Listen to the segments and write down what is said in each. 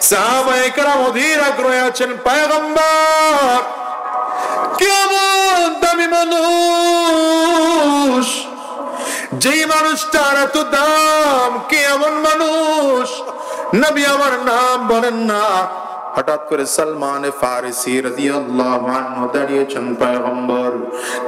সাহাবায়ে কেরাম অধীর আগ্রহে আছেন, পয়গম্বর কেমন দামি মানুষ, যেই মানুষটার এত দাম, কেমন মানুষ, নবী আমার নাম বলেন না। হঠাৎ করে সালমান ফারিসি রাদিয়াল্লাহু আনহু দাঁড়িয়েছেন, পয়গম্বর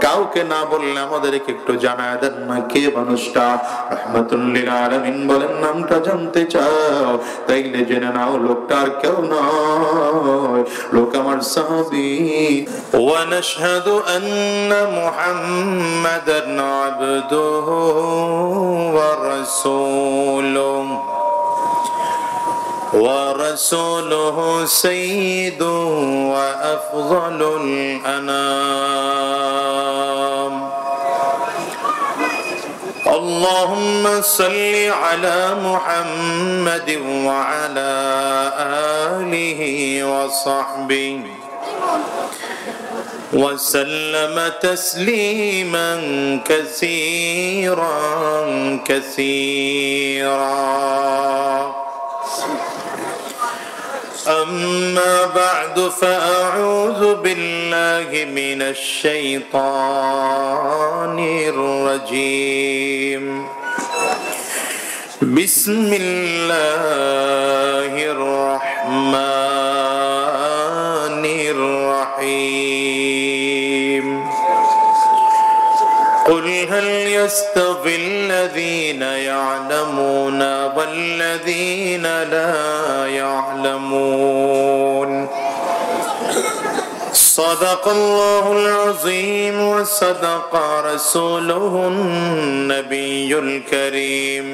কাউকে না বললে আমাদেরকে একটু জানায় দেন না কে মানুষটা। রাহমাতুল লিল আলামিন বলেন, নামটা জানতে চাও, তাইলে জেনে নাও লোকটা আর কেউ নয়, লোক আমার সাহাবী। ওয়া নাশহাদু আন্না মুহাম্মাদান আবদুহু ওয়া রাসূলুহু ورسوله سيد وأفضل الأنام اللهم صل على محمد وعلى آله وصحبه وسلم تسليما كثيرا كثيرا أما بعد فأعوذ بالله من الشيطان الرجيم بسم الله الرحمن الرحيم قل هل يستوي الذين يعلمون والذين لا يعلمون صدق الله العظيم وصدق رسوله النبي الكريم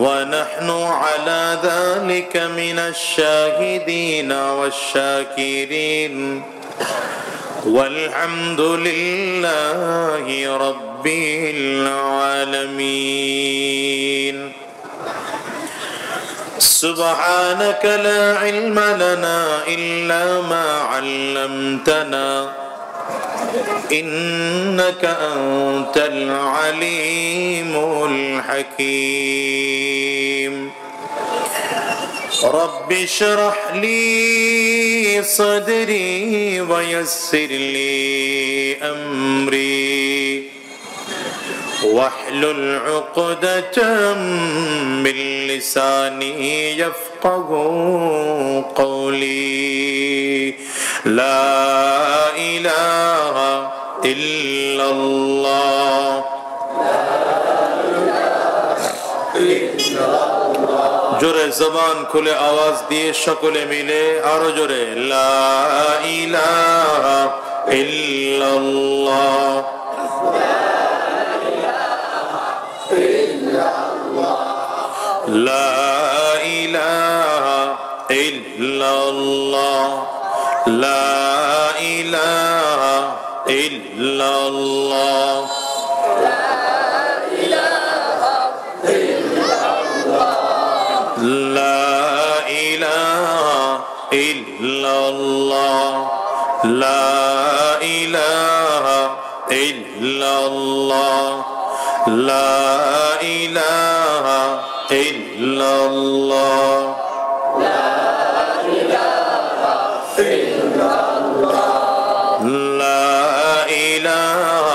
ونحن على ذلك من الشاهدين والشاكرين والحمد لله رب العالمين سبحانك لا علم لنا إلا ما علمتنا إنك أنت العليم الحكيم رب اشرح لي صدري ويسر لي أمري واحلل عقدة من لساني يفقه قولي لا إله إلا الله জোরে জবান খুলে আওয়াজ দিয়ে সকলে মিলে আরো জোরে লা ইলাহা ইল্লাল্লাহ লা ইলাহা ইল্লাল্লাহ লা ইলাহা ইল্লাল্লাহ لا إله إلا الله لا إله إلا الله لا إله إلا الله لا إله إلا الله لا إله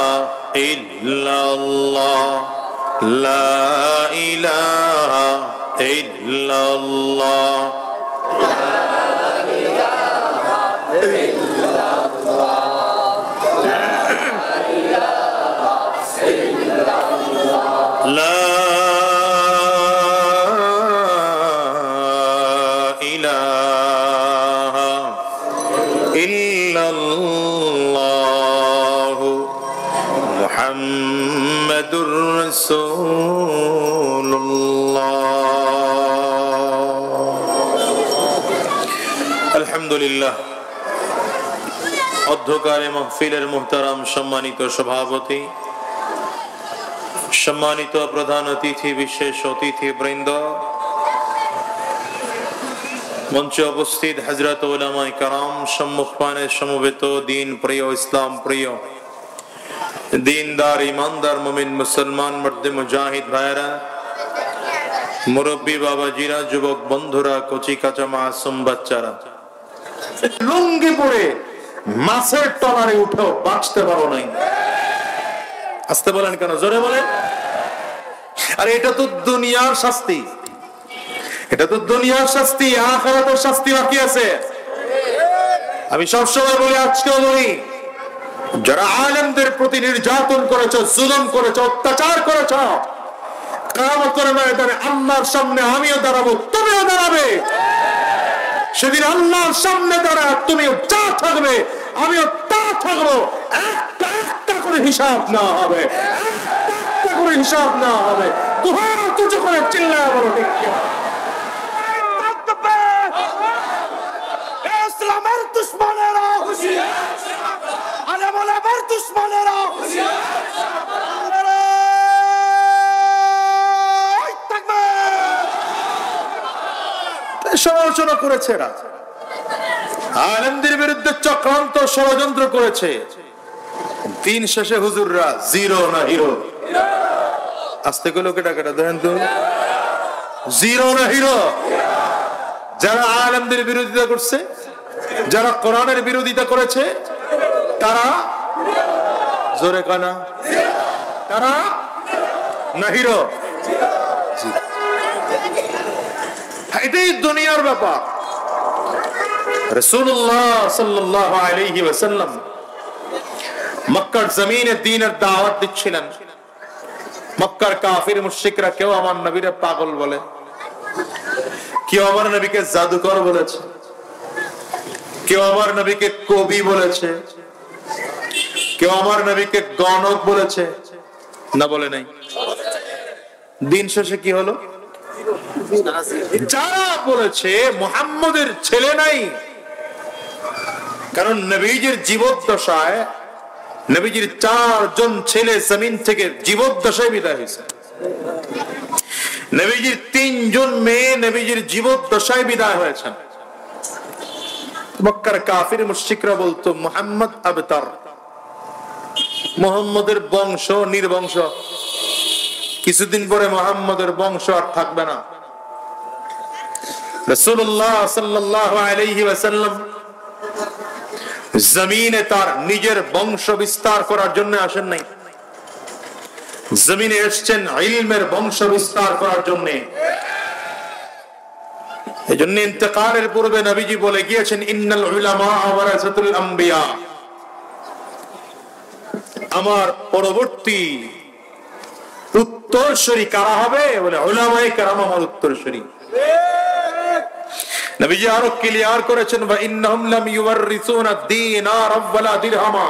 إلا الله لا إله إلا الله لا إله إلا الله لا إله إلا الله محمد رسول আলহামদুলিল্লাহ। অধ্যকারে মাহফিলের মুহতারাম সম্মানিত সভাপতি, সম্মানিত প্রধান অতিথি, বিশেষ অতিথি বৃন্দ, মঞ্চে উপস্থিত হযরত উলামায়ে কেরাম, সম্মুখপানে সমবেত দিন প্রিয়, ইসলাম প্রিয়, দিনদার, ইমানদার মুমিন মুসলমান মর্দে মুজাহিদ ভাইরা, মুরব্বী বাবাজিরা, যুবক বন্ধুরা, কচি কাঁচা মাসুম বাচ্চারা, লুঙ্গি পরে মাছের টলারে উঠেও বাঁচতে পারো নাই। আসতে বলেন কেন? জোরে বলেন। আর এটা তো দুনিয়ার শাস্তি, এটা তো দুনিয়ার শাস্তি। আখিরাতের শাস্তি বাকি আছে। আমি সবসময় বলি, আজকেও বলি, যারা আলেমদের প্রতি নির্যাতন করেছ, জুলুম করেছ, অত্যাচার করেছ, কিয়ামতের ময়দানে আল্লাহর সামনে আমিও দাঁড়াবো, তুমিও দাঁড়াবে। সেদিন আল্লাহর সামনে দাঁড়া তুমিও যা থাকবে আমিও তা থাকবো। একটা একটা করে হিসাব না হবে, একটা করে হিসাব না হবে। দুহাত উঁচু করে চিল্লায় বলো ঠিক কি? ইসলামের দুশমনেরা হুঁশিয়ার, আলেম ওলামার দুশমনেরা হুঁশিয়ার। সমালোচনা করেছে, আলেমদের বিরুদ্ধে চক্রান্ত ষড়যন্ত্র করেছে। দিন শেষে হুজুররা জিরো না হিরো? আস্তে করে কেটা কেটা দেখেন তো, জিরো না হিরো? যারা আলেমদের বিরোধিতা করছে, যারা কোরআনের বিরোধিতা করেছে, তারা জোরে কানা, তারা না হিরো? এটাই দুনিয়ার ব্যাপার। রাসূলুল্লাহ সাল্লাল্লাহু আলাইহি ওয়াসাল্লাম মক্কার জমিনে দ্বীনের দাওয়াত দিচ্ছিলেন। মক্কার কাফির মুশরিকরা কেউ আমার নবীরে পাগল বলে, কেউ আমার নবীকে জাদুকর বলেছে, কেউ আমার নবীকে কবি বলেছে, কেউ আমার নবীকে গণক বলেছে। না বলে নাই? দিন শেষে কি হলো? যারা বলেছে মুহাম্মদের ছেলে নাই, কারণ নবীজির জীবদ্দশায় নবীজির 4 জন ছেলে জমিন থেকে জীবদ্দশায় বিদায় হয়েছে। নবীজির 3 জন মেয়ে নবীজির জীবদ্দশায় বিদায় হয়েছেন। মক্কার কাফির মুশরিকরা বলতো মুহাম্মদ আবতার, মুহাম্মদের বংশ নির্বংশ, কিছুদিন পরে মুহাম্মদের বংশ আর থাকবে না। রাসূলুল্লাহ সাল্লাল্লাহু আলাইহি ওয়াসাল্লাম জমিনে তার নিজের বংশ বিস্তার করার জন্য আসেন নাই, জমিনে এসেছেন ইলমের বংশ বিস্তার করার জন্য। এজন্য ইন্তেকালের পূর্বে নবীজি বলে গিয়েছেন, ইন্নাল উলামা ওয়ারাসাতুল আম্বিয়া, আমার পরবর্তী উত্তরসূরি কারা হবে? বলে উলামায়ে কেরাম আমার উত্তরসূরি। নবীজি আরো ক্লিয়ার করেছেন, ওয়া ইন্নাহুম লাম ইউওয়ারিসুনা দিনার ওয়ালা দিরহামা,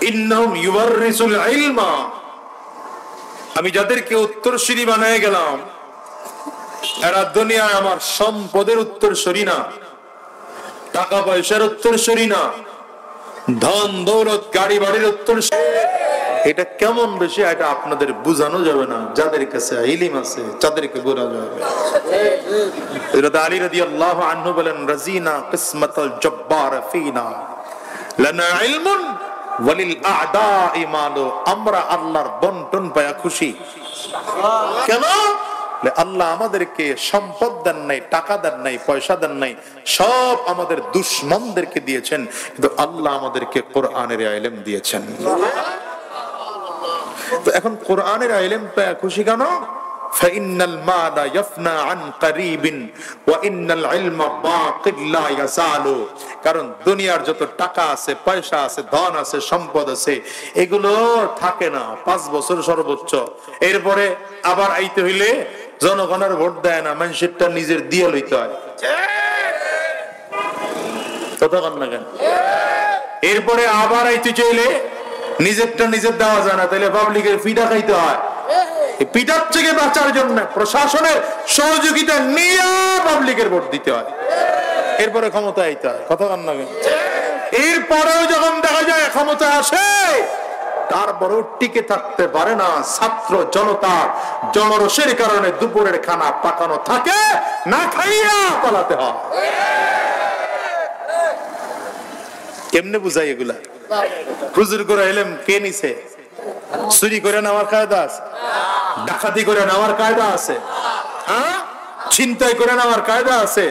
ইন্নাহুম ইউওয়ারিসুল ইলমা। আমি যাদেরকে উত্তরসূরি বানায় গেলাম, এরা দুনিয়ায় আমার সম্পদের উত্তরসূরি না, টাকা পয়সার উত্তরসূরি না, ধন দৌলত গাড়ি বাড়ির উত্তরসূরি। এটা কেমন বেশি এটা আপনাদের বোঝানো যাবে না, যাদের কাছে ইলম আছে তাদেরকে বোঝা যাবে। হযরত আলী রাদিয়াল্লাহু আনহু বলেন, রাজিনা কিসমাতাল জব্বার ফিনা লানা ইলমুন ওয়ালিল আ'দাই মালু। আমরা আল্লাহর বন্টন পায়া খুশি। কেন? আল্লাহ আমাদেরকে সম্পদ দেন নাই, টাকা দেন নাই, পয়সা দেন নাই, সব আমাদের দুশমনদেরকে দিয়েছেন, কিন্তু আল্লাহ আমাদেরকে কোরআনের ইলম দিয়েছেন। তো এখন কোরআনের ইলম পেয়ে খুশি কেন? ফাইনাল মালা ইয়াফনা আন করিবিন ওয়া ইন্নাল ইলমা বাকিল লা ইয়াসালু। কারণ দুনিয়ার যত টাকা আছে, পয়সা আছে, ধন আছে, সম্পদ আছে, এগুলো থাকে না 5 বছর সর্বোচ্চ। এরপরে আবার আইতে হইলে জনগণের ভোট দেয় না, মানুষেরটা নিজের দিয়ে লইতে হয়। কথা বল না কেন? এরপরে আবার আইতে চাইলে নিজেরটা নিজের দেওয়া যায় না, তাহলে পাবলিকের পিঠা খাইতে হয়। এই পিঠার থেকে বাঁচার জন্য প্রশাসনের সহযোগিতা নিয়ে পাবলিকের ভোট দিতে হয়, এরপরে ক্ষমতা আইতে হয়। কথা বল না কেন? এরপরেও যখন দেখা যায় ক্ষমতা আসে, তারপরেও টিকে থাকতে পারে না, ছাত্র জনতার জনরোষের কারণে দুপুরের খানা পাকানো থাকে, না খাইয়া পালাতে হয়। কেমনে বুঝাই এগুলা? হুজুর করে এলেম কে নিছে? চুরি করে নেওয়ার কায়দা আছে, ডাকাতি করে নেওয়ার কায়দা আছে, হ্যাঁ, চিন্তাই করে নেওয়ার কায়দা আছে।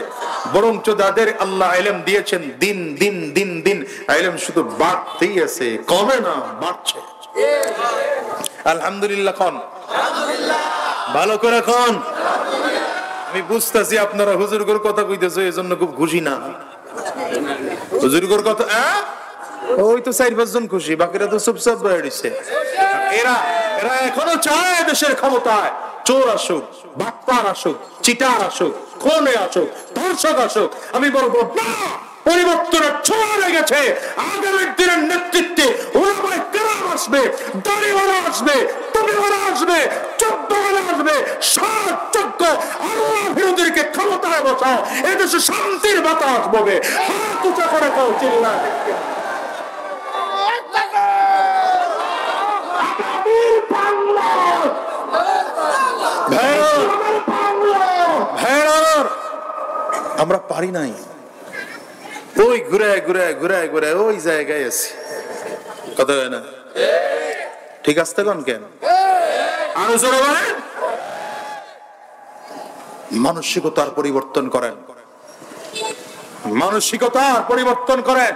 বরঞ্চ যাদের আল্লাহ ইলম দিয়েছেন, দিন দিন দিন দিন ইলম শুধু বাড়তেই আছে, কমে না, বাড়ছে। আলহামদুলিল্লাহ কোন, ভালো করে কোন। আমি বুঝতেছি আপনারা হুজুরগর কথা কইতেছো, এজন্য খুব খুশি না। হুজুরগর কথা ওই তো 4-5 জন খুশি, বাকিরা তো চুপচাপ বসে রইছে। এরা এরা এখনো চায় দেশের ক্ষমতায় চোর আসুক, বাটপার আসুক, চিটার আসুক, খুনে আসুক, ধর্ষক আসুক। আমি বলবো না, পরিবর্তনের ছোঁয়া লেগেছে। আগামী দিনের নেতৃত্বে ওলামায়ে কেরাম আসবে, দাড়িওয়ালা আসবে, টুপিওয়ালা আসবে, চোদ্দওয়ালা আসবে, সৎ যোগ্য আল্লাহ বিরোধীকে ক্ষমতায় বসাও, এদেশে শান্তির বাতাস ববে। হাত উঁচা করে কাউ চিল্লায় আমরা পারি নাই। ওই ঘুরে ঘুরে ঘুরে ঘুরে ওই জায়গায় আছি, কথা হয় না? ঠিক আসতে কোন কেন মানসিকতার পরিবর্তন করেন, মানসিকতার পরিবর্তন করেন।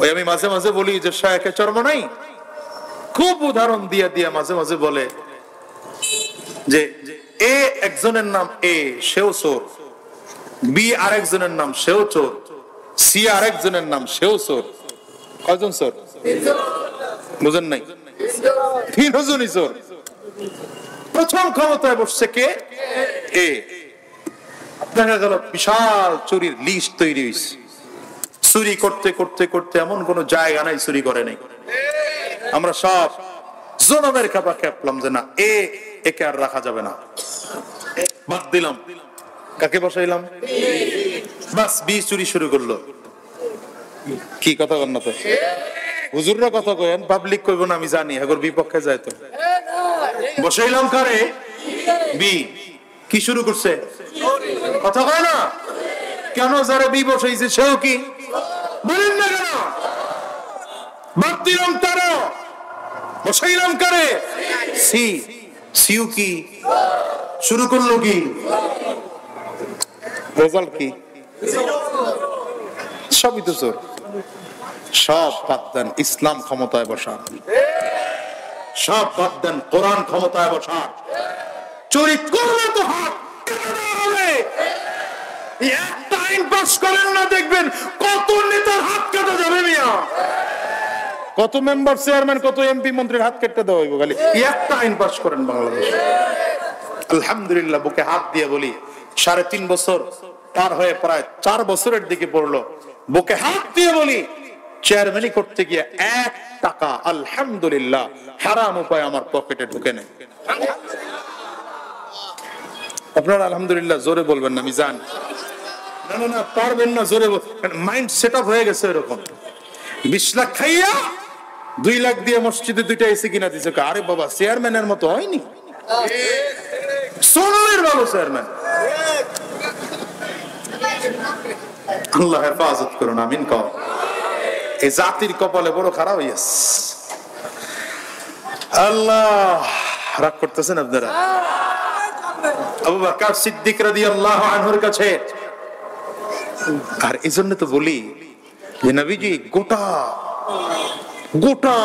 ওই আমি মাঝে মাঝে বলি যে শায়েখে চর্ম নাই, খুব উদাহরণ দিয়ে দিয়ে মাঝে মাঝে বলে যে এ একজনের নাম এ, সেও চোর, বি আরেকজনের নাম সেও চোর, সি আরেকজনের নাম সেও চোর। কয়জন চোর বুঝেন নাই? 3 জনই চোর। প্রথম ক্ষমতায় বসছে কে? এ। দেখা গেল বিশাল চুরির লিস্ট তৈরি হয়েছে, চুরি করতে করতে করতে এমন কোন জায়গা নাই চুরি করে নাই। আমরা সব জনমের খাপা খেপলাম যে না, একে আর রাখা যাবে না, বাদ দিলাম। কাকে বসাইলাম? বাস বি চুরি শুরু করলো। কি কথা বল না তো, হুজুররা কথা কয়েন, পাবলিক কইব না আমি জানি, এখন বিপক্ষে যায় তো। বসাইলাম কারে? বি। কি শুরু করছে? কথা কয় না কেন? যারা বি বসাইছে সেও কি বলেন না কেন? বাদ দিলাম তারা, বসাইলাম কারে? সি। সিউ কি শুরু করলো? কি রেজাল্ট কি? সবই তো চোর। সব বাদ দেন, ইসলাম ক্ষমতায় বসা। সব বাদ দেন, কোরআন ক্ষমতায় বসা। চুরি করলে তো হাত কাটা হবে। একটা আইন পাস করেন না, দেখবেন কত নেতার হাত কাটা যাবে মিয়া। কত মেম্বার, চেয়ারম্যান, কত এমপি মন্ত্রীর হাত কেটে দেওয়া হইব খালি একটা আইন পাস করেন বাংলাদেশে। আলহামদুলিল্লাহ, বুকে হাত দিয়ে বলি 3.5 বছর পার হয়ে প্রায় 4 বছরের দিকে পড়লো। বুকে হাত দিয়ে বলি, চেয়ারম্যানই করতে গিয়ে 1 টাকা আলহামদুলিল্লাহ হারাম উপায় আমার পকেটে ঢুকে নেই। আপনারা আলহামদুলিল্লাহ জোরে বলবেন না, আমি জানি। না না না, পারবেন না জোরে, মাইন্ড সেট আপ হয়ে গেছে এরকম। 20 লাখ খাইয়া 2 লাখ দিয়ে মসজিদে 2টা এসি কিনা দিছে। আরে বাবা, চেয়ারম্যানের মতো হয়নি, সোনার ভালো চেয়ারম্যান। আল্লাহ হেফাজত করুন, আমিন কও। এই জাতির কপালে বড় খারাপ হইয়াছে। আল্লাহ, রাগ করতেছেন আপনারা? আবু বকর সিদ্দিক রাদিয়াল্লাহু আনহুর কাছে, আর এই জন্য তো বলি যে নবীজি গোটা গোটা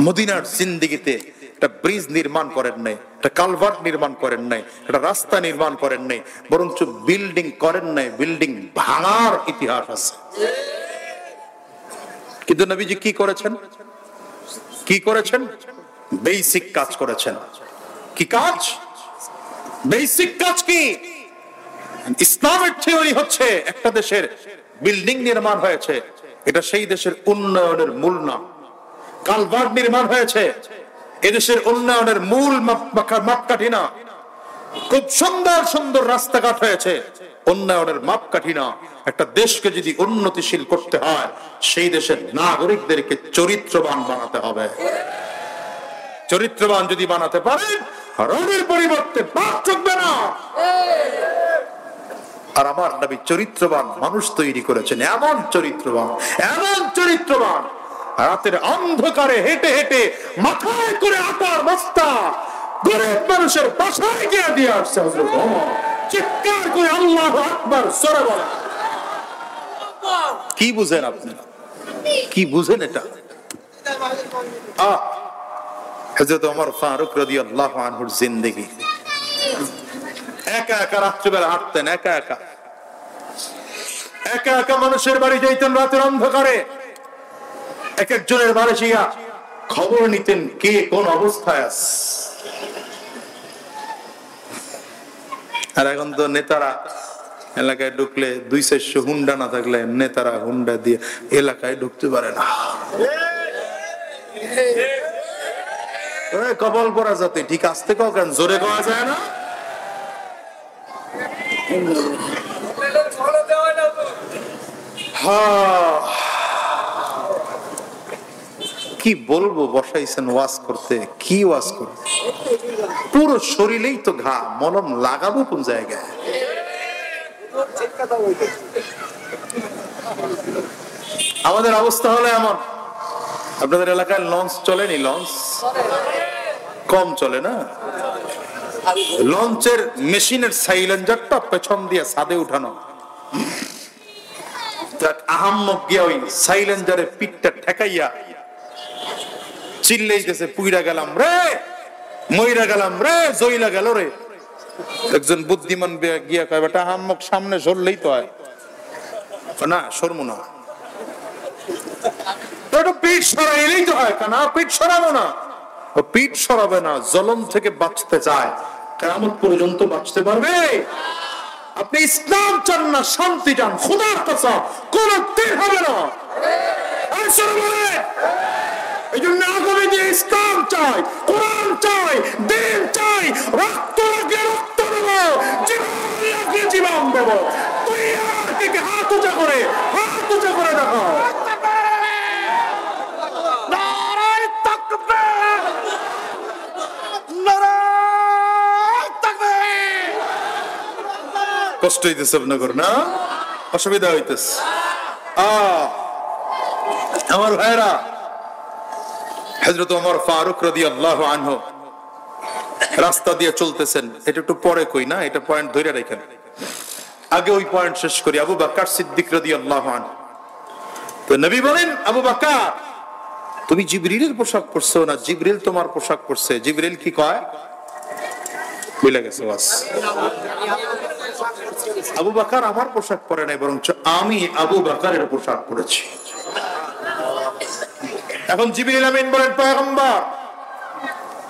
মদিনার জিন্দেগিতে একটা ব্রিজ নির্মাণ করেন নাই, একটা কালভার্ট নির্মাণ করেন নাই, একটা রাস্তা নির্মাণ করেন নাই, বরঞ্চ বিল্ডিং করেন নাই, বিল্ডিং ভাঙার ইতিহাস আছে। কিন্তু নবীজি কি করেছেন? কি করেছেন? বেসিক কাজ করেছেন। কি কাজ? বেসিক কাজ কি? ইসলামের থিওরি হচ্ছে একটা দেশের বিল্ডিং নির্মাণ হয়েছে, এটা সেই দেশের উন্নয়নের মূল নাম। কালভার্ট নির্মাণ হয়েছে, এদেশের উন্নয়নের মূল মাপকাঠি না। খুব সুন্দর সুন্দর রাস্তাঘাট হয়েছে, উন্নয়নের মাপকাঠি না। একটা দেশকে যদি উন্নতিশীল করতে হয়, সেই দেশের নাগরিকদেরকে চরিত্রবান বানাতে হবে। চরিত্রবান যদি বানাতে পারে, রঙের পরিবর্তে পাপ চলবে না। আর আমার নবী চরিত্রবান মানুষ তৈরি করেছেন, এমন চরিত্রবান, এমন চরিত্রবান, রাতের অন্ধকারে হেঁটে হেঁটে মাথায় করে আটার বস্তা গরিব মানুষের বাসায় গিয়ে দিয়ে আসছে হযরত ওমর। চিৎকার করে আল্লাহু আকবার সরে বলেন। কি বুঝেন আপনি? কি বুঝেন এটা? হযরত ওমর ফারুক রাদিয়াল্লাহু আনহুর জিন্দেগি। একা একা রাত্রিবেলা হাঁটতেন, একা একা একা একা মানুষের বাড়ি যাইতেন রাতের অন্ধকারে, এক একজনের বাড়ি গিয়া খবর নিতেন কে কোন অবস্থায় আছে। আর এখন তো নেতারা এলাকায় ঢুকলে 200 হুন্ডা না থাকলে নেতারা হুন্ডা দিয়ে এলাকায় ঢুকতে পারে না। কবল পরা যাতে ঠিক আসতে কাউ কেন জোরে পাওয়া যায় না। কি বলবো, বসাইছেন ওয়াজ করতে, কি ওয়াজ করতে? পুরো শরীরেই তো ঘা, মলম লাগাবো কোন জায়গায়? আমাদের অবস্থা হলে এমন। আপনাদের এলাকায় লঞ্চ চলেনি? লঞ্চ কম চলে না? লঞ্চের মেশিনের সাইলেন্সারটা পেছন দিয়ে ছাদে উঠানো, আহাম্মক গিয়া ওই সাইলেন্সারের পিঠটা ঠেকাইয়া চিল্লাইতেছে, পুইরা গেলাম রে, মইরা গেলাম রে, জইলা গেল রে। একজন বুদ্ধিমান গিয়া কয়, বেটা আহাম্মক সামনে সরলেই তো হয় না, সরমু না, পিঠ সরাইলেই তো হয়। কেন পিঠ সরাবো না? ও পিঠ সরাবে না, জলম থেকে বাঁচতে চায়, কিয়ামত পর্যন্ত বাঁচতে পারবে? আপনি ইসলাম চান না, শান্তি চান, খোদার কসম কোন দিন হবে না। এই জন্য আগামী দিনে ইসলাম চাই, কোরআন চাই, দিন চাই, রক্ত লাগিয়ে রক্ত দেবো, জীবন লাগিয়ে জীবন দেবো। তুই আর কে হাত উঁচা করে দেখো। কষ্ট হইতেছে আপনার না? অসুবিধা হইতেছে? আমার ভাইরা, হযরত ওমর ফারুক রাদিয়াল্লাহু আনহু রাস্তা দিয়ে চলতেছেন। এটা একটু পরে কই না, এটা পয়েন্ট ধরে রাখেন, আগে ওই পয়েন্ট শেষ করি। আবু বকর সিদ্দিক রাদিয়াল্লাহু আনহু, তো নবী বলেন, আবু বকর তুমি জিবরিলের পোশাক পরছো না জিবরিল তোমার পোশাক পরছে? জিবরিল কি কয়? ভুলে গেছে বাস। আবু বকর আমার পোশাক পরে নাই, বরং আমি আবু বকরের পোশাক পরেছি। এখন জিবরিল আমিন বলেন, পয়গম্বর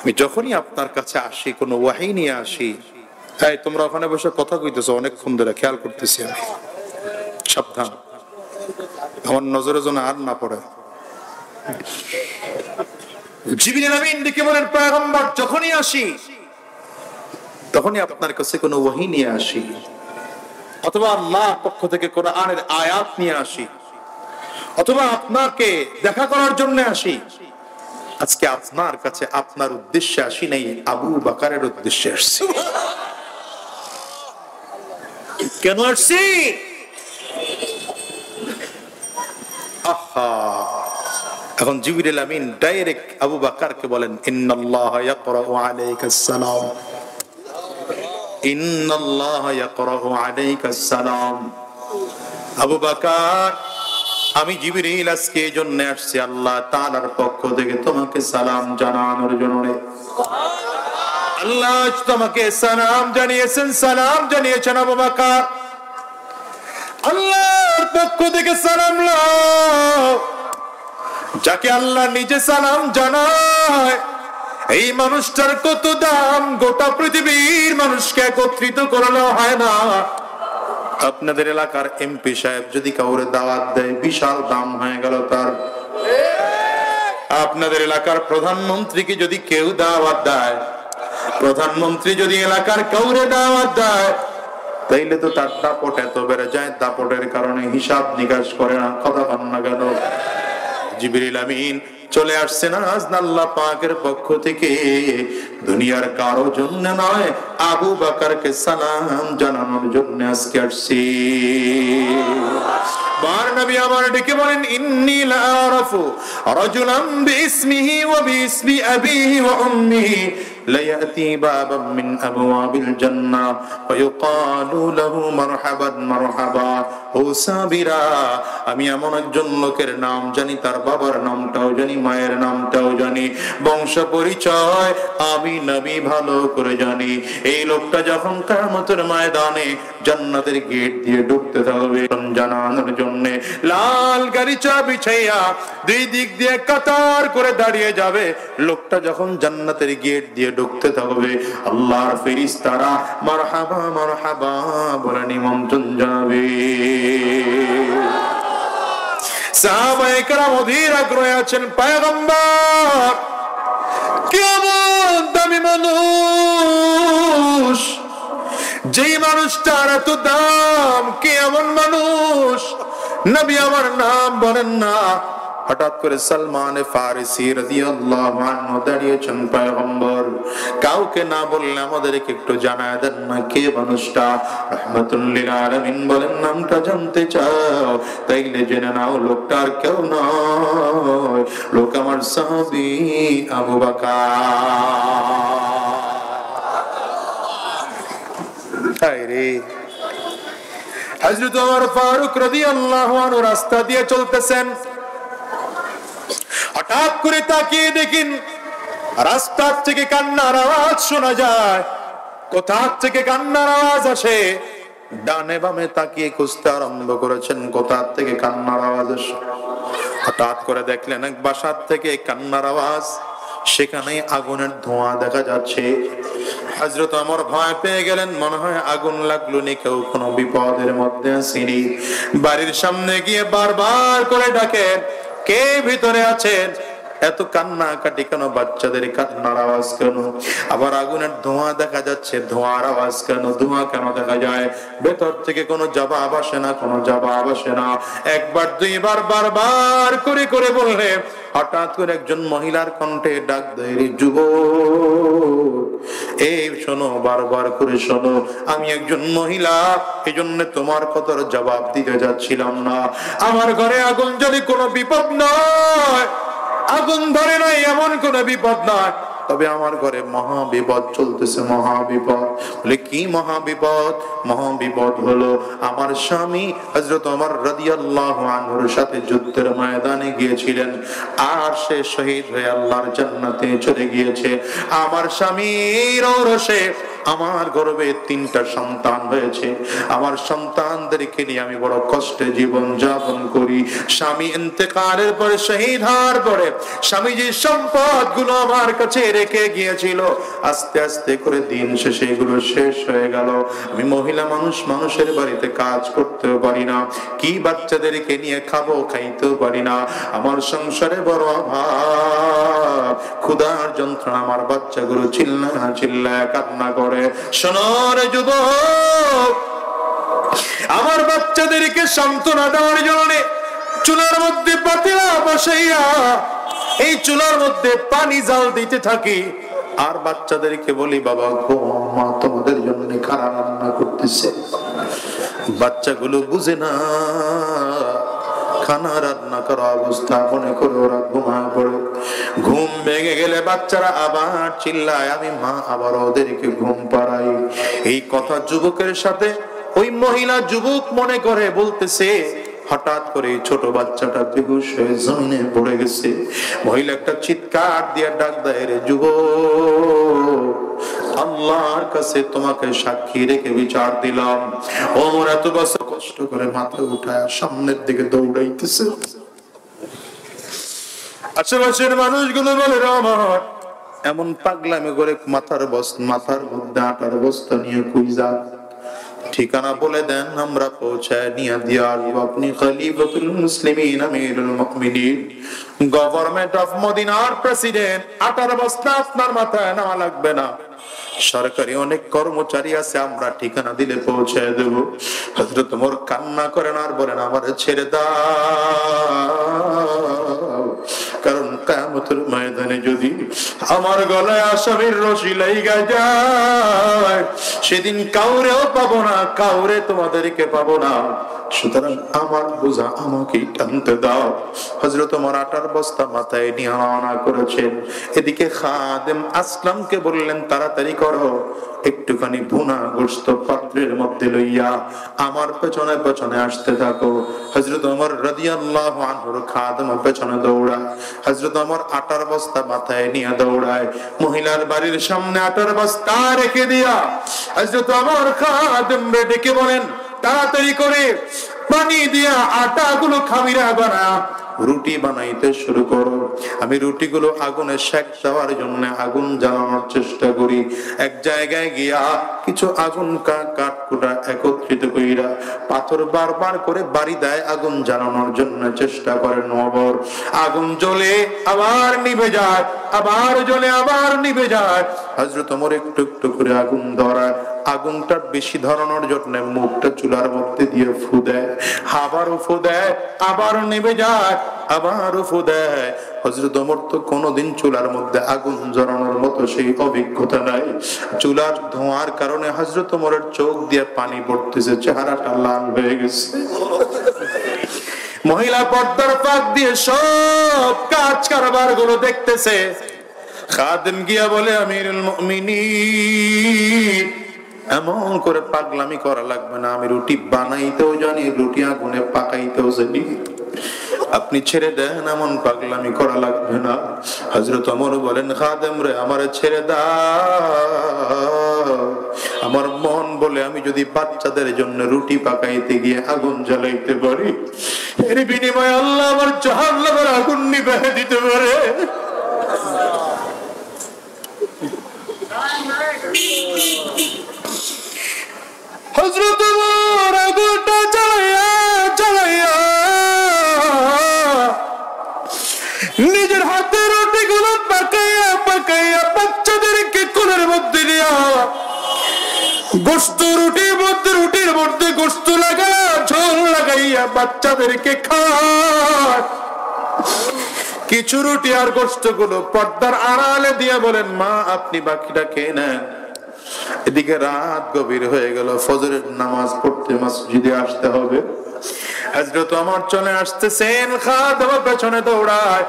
আমি যখনই আপনার কাছে আসি, কোন ওয়াহী নিয়ে আসি, এই তোমরা ওখানে বসে কথা কইতেছো অনেকক্ষণ ধরে, খেয়াল করতেছি আমি, সাবধান আমার নজরে যেন আর না পড়ে। জিবরিল আমিন ডেকে বলেন, পয়গম্বর যখনই আসি তখনই আপনার কাছে কোনো ওয়াহী নিয়ে আসি, অথবা আল্লাহর পক্ষ থেকে কোরআনের আয়াত নিয়ে আসি, অথবা আপনাকে দেখা করার জন্য আসি। আজকে আপনার কাছে আপনার উদ্দেশ্যে আসি নাই, আবু বকরের উদ্দেশ্যে আসছি। কেন আসছি? এখন জিবরিল আমিন ডাইরেক্ট আবু বকরকে বলেন, ইন্নাল্লাহা ইয়াকরাউ আলাইকাস সালাম, ইন্নাল্লাহা ইয়াকরাউ আলাইকাস সালাম। আবু বকর আমি জিবরিল আজকে এই জন্য আসছি আল্লাহ তাআলার পক্ষ থেকে তোমাকে সালাম জানানোর জন্য। আল্লাহ তোমাকে সালাম জানিয়েছেন, সালাম জানিয়েছেন আবু বকর। আল্লাহর পক্ষ থেকে সালাম লাও, যাকে আল্লাহ নিজে সালাম জানায়, এই মানুষটার কত দাম, গোটা পৃথিবীর মানুষকে একত্রিত করলে হয় না। আপনাদের এলাকার এমপি সাহেব যদি কাউরে দাওয়াত দেয়, বিশাল দাম হয়ে গেল তার। আপনাদের এলাকার প্রধানমন্ত্রীকে যদি কেউ দাওয়াত দেয়, প্রধানমন্ত্রী যদি এলাকার কাউরে দাওয়াত দেয়, তাইলে তো তার দাপট এত বেড়ে যায়, দাপটের কারণে হিসাব নিকাশ করে না। কথা বল না কেন? জিবরিল আমিন চলে আসছে না আল্লাহ পাকের পক্ষ থেকে, দুনিয়ার কারো জন্য নয়, আবু বকরকে সালাম জানানোর জন্য আজকে আসছি। বার নবী আমার ডেকে বলেন, ইন্নী লা আরাফু রাজুলান বিইসমিহি ওয়া বিইসমি আবিহি ওয়া উম্মিহি লায়াতি বাবাম মিন আবওয়াবিল জান্নাহ ফায়ুকালু লাহু মারহাবান মারহাবা। ও সাবিরা, আমি এমন একজন লোকের নাম জানি, তার বাবার নামটাও জানি, মায়ের নামটাও জানি, বংশ পরিচয় আমি নবী ভালো করে জানি। এই লোকটা যখন কিয়ামতের ময়দানে জান্নাতের গেট দিয়ে ঢুকতে থাকবে জানানোর জন্য লাল গালিচা বিছাইয়া দুই দিক দিয়ে কাতার করে দাঁড়িয়ে যাবে। লোকটা যখন জান্নাতের গেট দিয়ে ঢুকতে থাকবে, আল্লাহর ফেরেশতারা মারহাবা মারহাবা বলে নিমন্ত্রণ জানাবে। সাহাবায়ে কেরাম অধীর আগ্রহে আছেন, পয়গম্বর কেমন দামি মানুষ, যেই মানুষটার এত দাম, কেমন মানুষ, নবী আমার নাম বলেন না। হঠাৎ করে সালমান ফারিসি রাদিয়াল্লাহু আনহু দাঁড়িয়েছেন, পয়গম্বর কাউকে না বললে আমাদেরকে একটু জানায় দেন না কে মানুষটা। রাহমাতুল লিল আলামিন বলেন, নামটা জানতে চাও? তাইলে জেনে নাও লোকটা আর কেউ নয়, লোক আমার সাহাবী আবু বকর। হযরত ওমর ফারুক রাদিয়াল্লাহু আনহু রাস্তা দিয়ে চলতেছেন, হঠাৎ করে তাকিয়ে দেখেন রাস্তা থেকে কান্নার আওয়াজ শোনা যায়। কোথা থেকে কান্নার আওয়াজ আসে? ডানে বামে তাকিয়ে খুঁজতে আরম্ভ করেছেন কোথা থেকে কান্নার আওয়াজ আসে। হঠাৎ করে দেখলেন এক বাসার থেকে কান্নার আওয়াজ, সেখানে আগুনের ধোঁয়া দেখা যাচ্ছে। হযরত ওমর ভয় পেয়ে গেলেন, মনে হয় আগুন লাগলো নি, কেউ কোনো বিপদের মধ্যে আসেনি। বাড়ির সামনে গিয়ে বারবার করে ডাকেন, কে ভিতরে আছেন? এত কান্না কাটি কেন? বাচ্চাদের কান্নার আওয়াজ কেন? আবার আগুনের ধোঁয়া দেখা যাচ্ছে, ধোঁয়ার আওয়াজ কেন? ধোঁয়া কেন দেখা যায়? ভেতর থেকে কোনো জবাব আসে না, কোনো জবাব আসে না। একবার দুইবার বারবার করে করে বললে হঠাৎ করে একজন মহিলার কণ্ঠে ডাক দেয়, যুবক এই শোনো, বারবার করে শোনো, আমি একজন মহিলা, এই জন্য তোমার কথার জবাব দিতে যাচ্ছিলাম না। আমার ঘরে আগুন জ্বলে কোনো বিপদ নয়, আগুন ধরে নাই এমন কোন বিপদ নয়, তবে আমার ঘরে মহা বিপদ চলতেছে, মহা বিপদ। বলে কি মহা বিপদ? মহা বিপদ হলো আমার স্বামী হযরত ওমর রাদিয়াল্লাহু আনহুর সাথে যুদ্ধের ময়দানে গিয়েছিলেন, আর সে শহীদ হয়ে আল্লাহর জান্নাতে চলে গিয়েছে। আমার স্বামীর ঔরসে আমার গর্ভে 3টা সন্তান হয়েছে। আমার সন্তানদেরকে নিয়ে আমি বড় কষ্টে জীবন যাপন করি। স্বামী ইন্তেকালের পরে, শহীদ হওয়ার পরে স্বামী যে সম্পদ গুলো আমার কাছে রেখে গিয়েছিল, আস্তে আস্তে করে দিন শেষে এগুলো শেষ হয়ে গেল। আমি মহিলা মানুষ, মানুষের বাড়িতে কাজ করতেও পারি না, কি বাচ্চাদেরকে নিয়ে খাবো, খাইতেও পারি না। আমার সংসারে বড় অভাব, ক্ষুধার যন্ত্রণা, আমার বাচ্চাগুলো চিল্লায় কান্না করে। শোনো রে যুবক, আমার বাচ্চাদেরকে সান্ত্বনা দেওয়ার জন্য চুলার মধ্যে পাতিলা বসাইয়া এই চুলার মধ্যে পানি জাল দিতে থাকি, আর বাচ্চাদেরকে বলি বাবা গো, মা তোমাদের জন্য খানা রান্না করতেছে। বাচ্চাগুলো বুঝে না, খানা রান্না করা অবস্থা মনে করে ওরা ঘুমায় পড়ে। ঘুম ভেঙে গেলে বাচ্চারা আবার চিল্লায়, আমি মা আবার ওদেরকে ঘুম পাড়াই। এই কথা যুবকের সাথে ওই মহিলা যুবক মনে করে বলতেছে। হঠাৎ করে ছোট বাচ্চাটা বেহুশ হয়ে জমিনে পড়ে গেছে। মহিলা একটা চিৎকার দিয়ে ডাক দেয়, রে যুবক, আল্লাহর কাছে তোমাকে সাক্ষী রেখে বিচার দিলাম। ওমর এত বছর কষ্ট করে মাথা উঠায় সামনের দিকে দৌড়াইতেছে। আশেপাশের মানুষগুলো বলে, আমার এমন পাগলামি করে মাথার মধ্যে আটার বস্তা নিয়ে কুইজা ঠিকানা বলে দেন, আমরা পৌঁছায় নিয়ে দিয়ে আসবো। আপনি খলিফাতুল মুসলিমিন, আমিরুল মুমিনিন, গভর্নমেন্ট অফ মদিনার প্রেসিডেন্ট, আটার বস্তা আপনার মাথায় নেওয়া লাগবে না। সরকারি অনেক কর্মচারী আছে, আমরা ঠিকানা দিলে পৌঁছায় দেব। হযরত ওমর কান্না করেন আর বলেন, আমারে ছেড়ে দাও, কারণ কিয়ামতের ময়দানে যদি আমার গলায় আসামির রশি লাইগা যায়, সেদিন কাউরেও পাবো না, কাউরে তোমাদেরকে পাবো না। সুতরাং আমার বোঝা আমাকে টানতে দাও। হযরত ওমর আটার বস্তা মাথায় নিয়ে রওনা করেছেন। এদিকে খাদেম আসলামকে বললেন, তাড়াতাড়ি করো, একটুখানি ভুনা গোশত পাত্রের মধ্যে লইয়া আমার পেছনে পেছনে আসতে থাকো। হযরত ওমর রাদিয়াল্লাহু আনহুর খাদেম পেছনে দৌড়ায়। হযরত ওমর আটার বস্তা মাথায় নিয়ে দৌড়ায়। মহিলার বাড়ির সামনে আটার বস্তা রেখে দিয়া হযরত ওমর খাদেম ডেকে বলেন, তাড়াতাড়ি করে পানি দিয়া আটাগুলো খামিরা বানা রুটি বানাইতে শুরু করো। আমি রুটিগুলো আগুনে সেক দেওয়ার জন্য আগুন জ্বালানোর চেষ্টা করি। এক জায়গায় গিয়া কিছু আগুন কাঠকুটা একত্রিত কইরা পাথর বারবার করে বাড়ি দেয় আগুন জ্বালানোর জন্য চেষ্টা করে। নবর আগুন জ্বলে আবার নিভে যায়, আবার জ্বলে আবার নিভে যায়। হযরত ওমর একটু একটু করে আগুন ধরায়। আগুনটা বেশি ধরানোর জন্য মুখটা চুলার মধ্যে দিয়ে ফু দেয়, আবারও ফু দেয়, আবারও নিভে যায়, আবারও ফু দেয়। হযরত ওমর তো কোনোদিন চুলার মধ্যে আগুন জ্বালানোর মতো সেই অভিজ্ঞতা নাই। চুলার ধোঁয়ার কারণে হযরত ওমরের চোখ দিয়ে পানি পড়তেছে, চেহারাটা লাল হয়ে গেছে। মহিলা পর্দার ফাঁক দিয়ে সব কাজ কারবার গুলো দেখতেছে। খাদেম গিয়া বলে, আমিরুল মুমিনিন, এমন করে পাগলামি করা লাগবে না, আমি রুটি বানাইতেও জানি, রুটি আগুনে পাকাইতেও জানি, আপনি ছেড়ে দেন, এমন পাগলামি করা লাগবে না। হযরত ওমর বলেন, খাদেম রে, আমারে ছেড়ে দাও, আমার মন বলে আমি যদি বাচ্চাদের জন্য রুটি পাকাইতে গিয়ে আগুন জ্বালাইতে পারি, এর বিনিময়ে আল্লাহ আমার জাহান্নামের আগুন নিভিয়ে দিতে পারে। হযরত ওমর আগুনটা জ্বালাইয়া জ্বালাইয়া নিজের হাতে রুটিগুলো পাকাইয়া পাকাইয়া বাচ্চাদেরকে কোলের মধ্যে দিয়া গোশত রুটির মধ্যে গোশত লাগাইয়া ঝোল লাগাইয়া বাচ্চাদেরকে খাওয়ায়। কিছু রুটি আর গোশত গুলো পর্দার আড়ালে দিয়ে বলেন, মা আপনি বাকিটা খেয়ে নেন। এদিকে রাত গভীর হয়ে গেল, ফজরের নামাজ পড়তে মসজিদে আসতে হবে। হযরত ওমর চলে আসতেছেন, খাদেম পেছনে দৌড়ায়।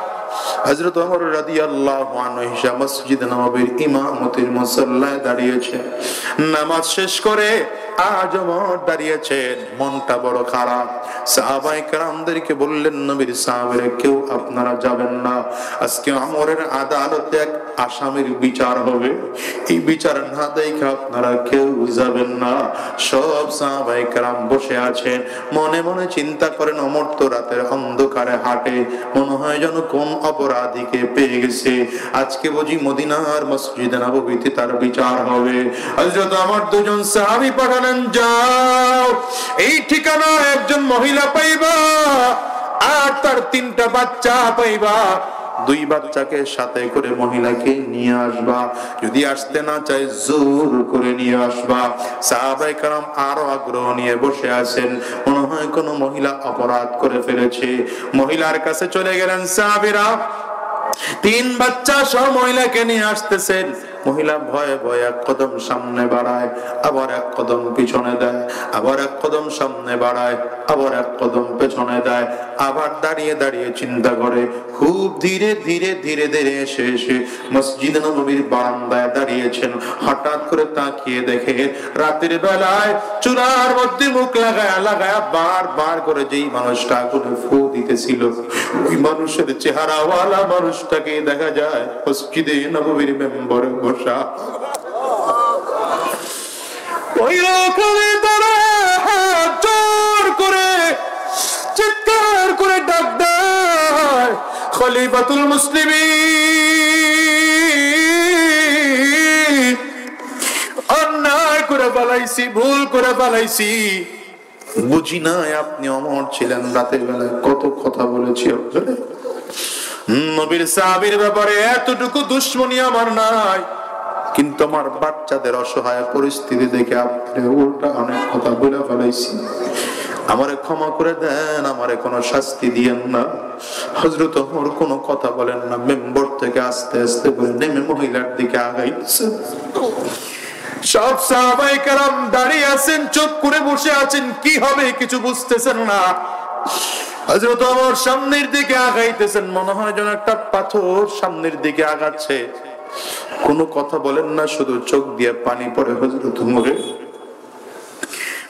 হযরত ওমর রাদিয়াল্লাহু আনহু মসজিদ নববীর ইমামতির মুসাল্লায় দাঁড়িয়েছে। নামাজ শেষ করে আজ ওমর দাঁড়িয়েছেন, মনটা বড় খারাপ। সাহাবায়ে কেরামদেরকে বললেন, নবীর সাহাবীরা কেউ আপনারা যাবেন না, আজকে ওমরের আদালতে এক আসামির বিচার হবে, এই বিচার না দেখে আপনারা কেউ যাবেন না। সব সাহাবায়ে কেরাম বসে আছেন, মনে মনে চিন্তা করেন, ওমর তো রাতের অন্ধকারে হাঁটে, মনে হয় যেন কোন অপরাধীকে পেয়ে গেছে, আজকে বুঝি মদিনার মসজিদে নববীতে তার বিচার হবে। হযরত ওমর দুজন সাহাবী পাঠালেন, যাও এই ঠিকানায় একজন মহিলা পাইবা আর তার 3টা বাচ্চা পাইবা, 2 বাচ্চাকে সাথে করে মহিলাকে নিয়ে আসবা, যদি আসতে না চায় জোর করে নিয়ে আসবা। সাহাবায়ে কেরাম আরো আগ্রহ নিয়ে বসে আছেন, মনে হয় কোনো মহিলা অপরাধ করে ফেলেছে। মহিলার কাছে চলে গেলেন সাহাবীরা, 3 বাচ্চা সহ মহিলাকে নিয়ে আসতেছেন। মহিলা ভয়ে ভয়ে এক কদম সামনে বাড়ায়, আবার এক কদম পিছনে দেয়, আবার এক কদম সামনে বাড়ায়, আবার এক কদম পেছনে দেয়, আবার দাঁড়িয়ে দাঁড়িয়ে চিন্তা করে। খুব ধীরে ধীরে ধীরে ধীরে এসে মসজিদ নববীর বারান্দায় দাঁড়িয়েছেন। হঠাৎ করে তাকিয়ে দেখে রাতের বেলায় চুলার মধ্যে মুখ লাগায়া লাগায়া বারবার করে যেই মানুষটা আগুনে ফু দিতেছিল, ওই মানুষের চেহারাওয়ালা মানুষটাকে দেখা যায় মসজিদে নববীর মেম্বরে বসা। ওই লোকরে তারা জোর করে চিৎকার করে ডাক দেয়, খলিফাতুল মুসলিমিন, অন্যায় করে ফেলাইছি, ভুল করে ফেলাইছি, বুঝি নাই আপনি অমর ছিলেন, রাতের বেলায় কত কথা বলেছি আপনারে, নবীর সাহাবীর ব্যাপারে এতটুকু দুশ্মনী আমার নাই, কিন্তু আমার বাচ্চাদের অসহায় পরিস্থিতি দেখে আপনি উল্টা অনেক কথা বলে ফেলাইছি, আমারে ক্ষমা করে দেন, আমারে কোনো শাস্তি দিয়েন না। হযরত ওমর কোনো কথা বলেন না, মেম্বর থেকে আস্তে আস্তে করে নেমে মহিলার দিকে আগাইছে। সব সাহাবায়ে কেরাম দাঁড়িয়ে আছেন, চুপ করে বসে আছেন, কি হবে কিছু বুঝতেছেন না। হযরত ওমর সামনের দিকে আগাইতেছেন, মনে হয় যেন একটা পাথর সামনের দিকে আগাচ্ছে। কোনো কথা বলেন না, শুধু চোখ দিয়ে পানি পড়ে হযরত ওমরের।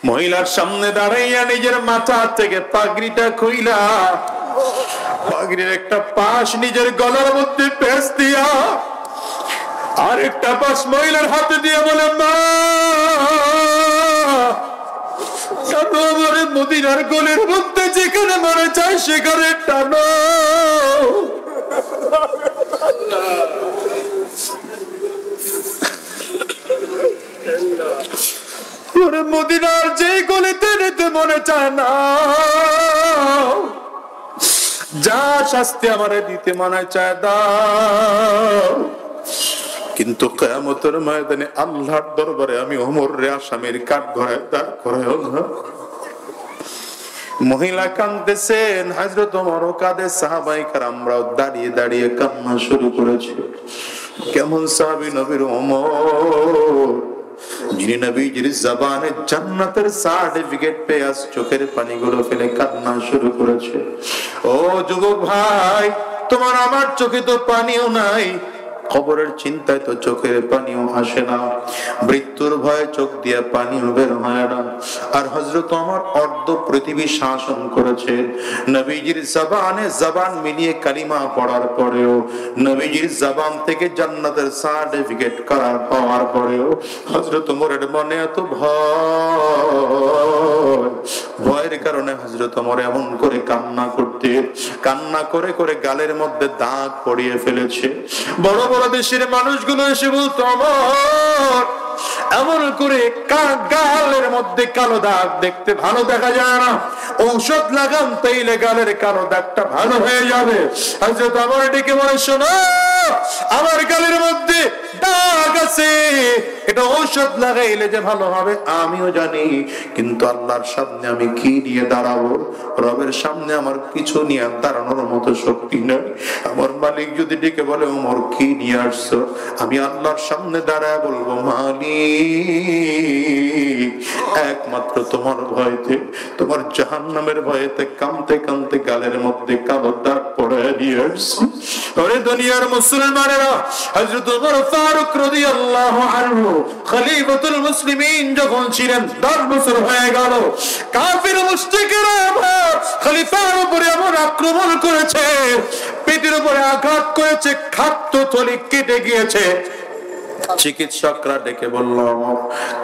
মহিলার সামনে দাঁড়াইয়া নিজের মাথা থেকে পাগড়িটা খুইলা পাগড়ির একটা পাশ নিজের গলার মধ্যে পেঁচ দিয়া আর একটা পাশ মহিলার হাতে দিয়ে বলে, মা মদিনার গলির মধ্যে যেখানে মনে চায় সেখানে টানো। মদিনার যে গলিতে নিতে মনে চায় না, যা শাস্তি আমারে দিতে মনে চায় দাও, কিন্তু কিয়ামতের ময়দানে আল্লাহর দরবারে আমি ওমর রে আসামির কাঠগড়ায় দাঁড় করায়ও না। মহিলা কাঁদতেছেন, হযরত ওমরও কাঁদে, সাহাবায়ে কেরামরাও দাঁড়িয়ে দাঁড়িয়ে কান্না শুরু করেছে। কেমন সাহাবী নবীর ওমর, যিনি নবীজির জবানে জান্নাতের সার্টিফিকেট পেয়ে আজ চোখের পানিগুলো ফেলে কান্না শুরু করেছে। ও যুবক ভাই, তোমার আমার চোখে তো পানিও নাই, খবরের চিন্তায় তো চোখের পানিও আসে না, মৃত্যুর ভয়ে চোখ দিয়ে পানিও বের হয় না। আর হযরত ওমর অর্ধ পৃথিবী শাসন করেছে, নবীজির জবানে জবান মিলিয়ে কালিমা পড়ার পরেও, নবীজির জবান থেকে জান্নাতের সার্টিফিকেট করার পাওয়ার পরেও হযরত ওমরের মনে এত ভয়ের কারণে হযরত ওমর এমন করে কান্না করতে, কান্না করে করে গালের মধ্যে দাগ পড়িয়ে ফেলেছে। বড় বড় দেশের মানুষগুলো এসে বলতো, ওমর এমন করে গালের মধ্যে কালো দাগ দেখতে ভালো দেখা যায় না, ঔষধ লাগান তাইলে গালের কালো দাগটা ভালো হয়ে যাবে। হযরত ওমর ডেকে বলে, শোনো, আমার গালের মধ্যে দাগ আছে, এটা ঔষধ লাগাইলে যে ভালো হবে আমিও জানি, কিন্তু আল্লাহর সামনে আমি কি নিয়ে দাঁড়াবো? রবের সামনে আমার কিছু নিয়ে দাঁড়ানোর মতো শক্তি নেই। আমার মালিক যদি ডেকে বলে, ওমর কি নিয়ে আসছো? আমি আল্লাহর সামনে দাঁড়ায় বলবো, মালিক একমাত্র তোমার ভয়তে, তোমার জাহান্নামের ভয়তে কাঁদতে কাঁদতে গালের মধ্যে কালো দাগ পড়ে দিয়ে আসছি। ওরে দুনিয়ার মুসলমানেরা, হযরত ওমর ফারুক রাদিয়াল্লাহু আনহু খলিফাতুল মুসলিমিন যখন ছিলেন, 10 বছর হয়ে গেল, কাফির মুশরিকরা খলিফার উপরে এমন আক্রমণ করেছে, পেটের উপরে আঘাত করেছে, খাদ্যথলি কেটে গিয়েছে। চিকিৎসকরা ডেকে বলল,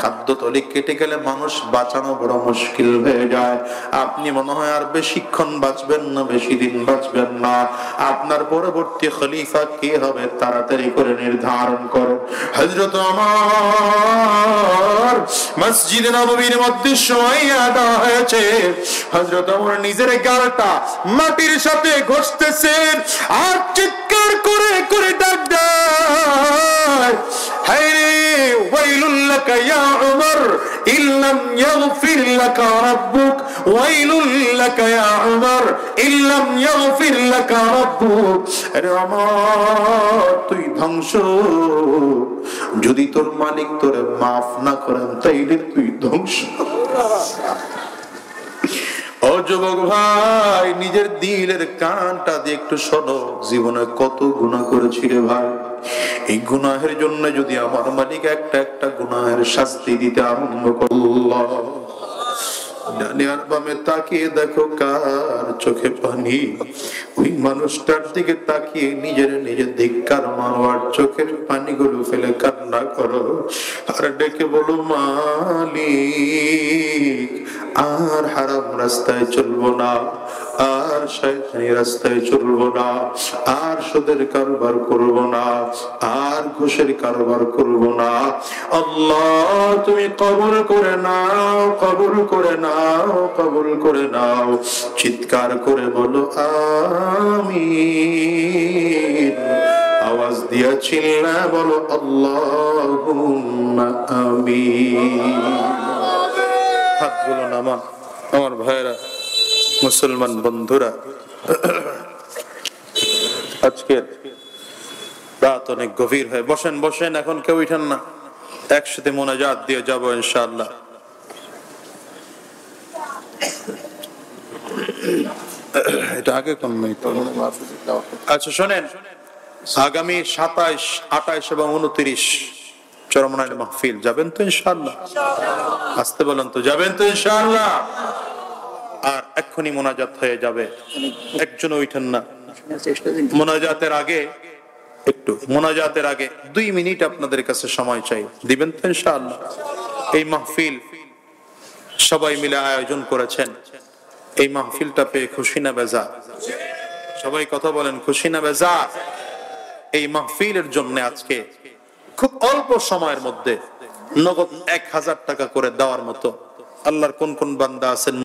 খাদ্যথলি কেটে গেলে মানুষ বাঁচানো বড় মুশকিল হয়ে যায়, আপনি মনে হয় আর বেশিক্ষণ বাঁচবেন না, বেশি দিন বাঁচবেন না, আপনার পরবর্তী খলিফা কে হবে তাড়াতাড়ি করে নির্ধারণ করো। হযরত ওমর মসজিদে নববীর মধ্যে সময় আদা হয়েছে, হযরত ওমর নিজের গালটা মাটির সাথে ঘষতেছেন আর চিৎকার করে করে ডাক দেয়, হায়রে ওয়াইলুল লাকা ইয়া ওমর ইল্লাম ইয়াগফির লাকা রাব্বুক, ওয়াইলুল লাকা ইয়া ওমর ইল্লাম ইয়াগফির লাকা রাব্বুক। আরে ওমর তুই ধ্বংস, যদি তোর মালিক তোরে মাফ না করেন তাইলে তুই ধ্বংস। ও যুবক ভাই, নিজের দিলের কানটা দিয়ে একটু শোনো, জীবনে কত গুনাহ করেছি রে ভাই, এই গুনাহের জন্য যদি আমার মালিক একটা একটা গুনাহের শাস্তি দিতে আরম্ভ করলো, ডানে আর বামে তাকিয়ে দেখো কার চোখে পানি, ওই মানুষটার দিকে তাকিয়ে নিজের নিজের ধিক্কার মারো আর চোখের পানিগুলো ফেলে কান্না করো আর ডেকে বলো, মালিক আর হারাম রাস্তায় চলবো না, আর শয়তানি রাস্তায় চলবো না, আর সুদের কারবার করবো না, আর ঘুষের কারবার করবো না। আল্লাহ তুমি কবুল করে নাও, কবুল করে নাও, কবুল করে নাও। চিৎকার করে বলো আমিন, আওয়াজ দিয়া চিল্লা বলো আল্লাহুম্মা আমিন। হাতগুলো নামান আমার ভাইরা, মুসলমান বন্ধুরা, আজকের রাত অনেক গভীর হয়, বসেন বসেন, এখন কেউ উঠেন না, একসাথে মোনাজাত দিয়ে যাব ইনশাআল্লাহ। এটা আগে কোন নাই তো। আচ্ছা শোনেন, আগামী 27, 28 এবং 29 চরমনাইল মাহফিল যাবেন তো ইনশাআল্লাহ? আসতে বলেন তো, যাবেন তো ইনশাআল্লাহ? আর এক্ষুনি মোনাজাত হয়ে যাবে, একজন ওইঠেন না। মোনাজাতের আগে 2 মিনিট আপনাদের কাছে সময় চাই, দিবেন তো ইনশাআল্লাহ? এই মাহফিল সবাই মিলে আয়োজন করেছেন, এই মাহফিলটা পেয়ে খুশি না বেজার? সবাই কথা বলেন, খুশি না বেজার? এই মাহফিলের জন্য আজকে খুব অল্প সময়ের মধ্যে নগদ 1000 টাকা করে দেওয়ার মতো আল্লাহর কোন কোন বান্দা আছেন